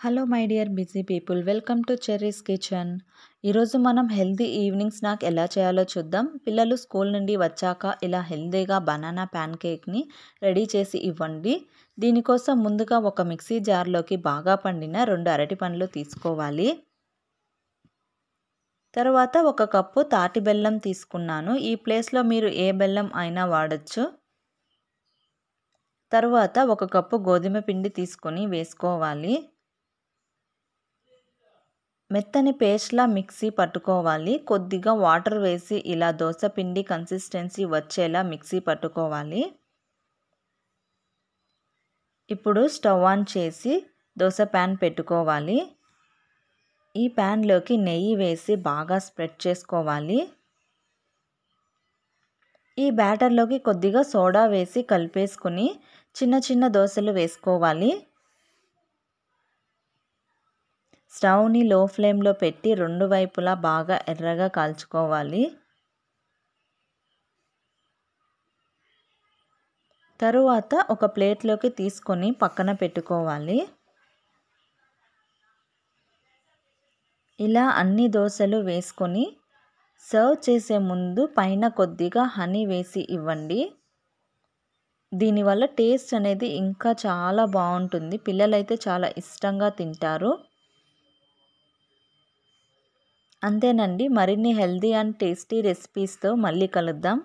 Hello my dear busy people, welcome to cherries kitchen. ఈరోజు మనం healthy evening snack ఎలా చేయాలో చూద్దాం. పిల్లలు స్కూల్ నుండి వచ్చాక ఇలా హెల్తీగా బనానా ప్యాన్ కేక్ని రెడీ చేసి ఇవ్వండి. దీనికోసం ముందుగా ఒక మిక్సీ జార్లోకి బాగా పండిన 2 అరటి పండ్లు తీసుకోవాలి. తర్వాత 1 కప్పు తాటి బెల్లం తీసుకున్నాను. ఈ ప్లేస్లో మీరు ఏ బెల్లం అయినా వాడచ్చు. తర్వాత 1 కప్పు గోధుమ పిండి తీసుకొని వేసుకోవాలి. మెత్తని పేస్ట్లా మిక్సీ పట్టుకోవాలి. కొద్దిగా వాటర్ వేసి ఇలా దోస పిండి కన్సిస్టెన్సీ వచ్చేలా మిక్సీ పట్టుకోవాలి. ఇప్పుడు స్టవ్ ఆన్ చేసి దోస ప్యాన్ పెట్టుకోవాలి. ఈ ప్యాన్లోకి నెయ్యి వేసి బాగా స్ప్రెడ్ చేసుకోవాలి. ఈ బ్యాటర్లోకి కొద్దిగా సోడా వేసి కలిపేసుకుని చిన్న చిన్న దోసలు వేసుకోవాలి. స్టవ్ని లో ఫ్లేమ్లో పెట్టి 2 వైపులా బాగా ఎర్రగా కాల్చుకోవాలి. తరువాత ఒక ప్లేట్లోకి తీసుకొని పక్కన పెట్టుకోవాలి. ఇలా అన్ని దోసలు వేసుకొని సర్వ్ చేసే ముందు పైన కొద్దిగా హనీ వేసి ఇవ్వండి. దీనివల్ల టేస్ట్ అనేది ఇంకా చాలా బాగుంటుంది. పిల్లలైతే చాలా ఇష్టంగా తింటారు. అంతేనండి. మరిన్ని హెల్తీ అండ్ టేస్టీ రెసిపీస్తో మళ్ళీ కలుద్దాం.